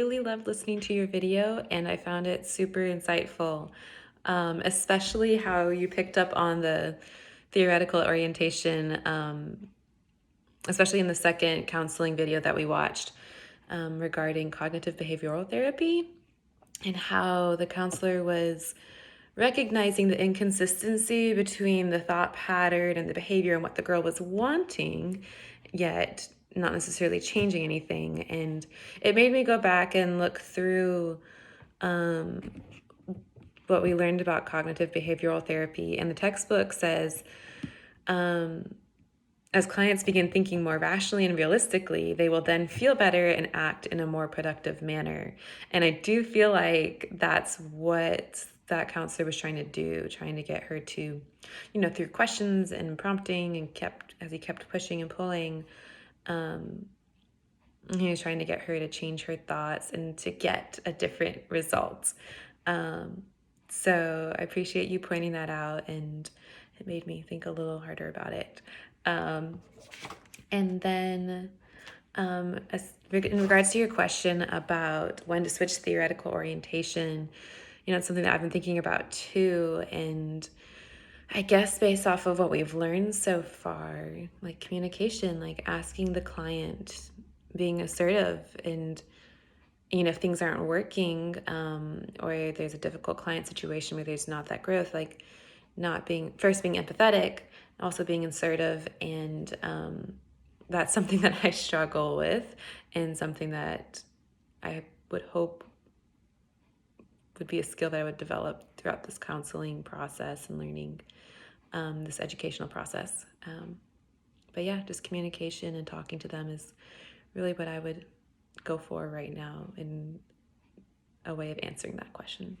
Really loved listening to your video and I found it super insightful, especially how you picked up on the theoretical orientation, especially in the second counseling video that we watched regarding cognitive behavioral therapy and how the counselor was recognizing the inconsistency between the thought pattern and the behavior and what the girl was wanting, yet not necessarily changing anything. And it made me go back and look through what we learned about cognitive behavioral therapy. And the textbook says, as clients begin thinking more rationally and realistically, they will then feel better and act in a more productive manner. And I do feel like that's what that counselor was trying to do, trying to get her to, through questions and prompting and as he kept pushing and pulling, he was trying to get her to change her thoughts and to get a different result. So I appreciate you pointing that out, and it made me think a little harder about it. And then in regards to your question about when to switch theoretical orientation, it's something that I've been thinking about too. And I guess based off of what we've learned so far, like communication, like asking the client, being assertive, and if things aren't working, or there's a difficult client situation where there's not that growth, like not being empathetic, also being assertive. And that's something that I struggle with, and something that I would hope would be a skill that I would develop throughout this counseling process and learning this educational process. But yeah, just communication and talking to them is really what I would go for right now in a way of answering that question.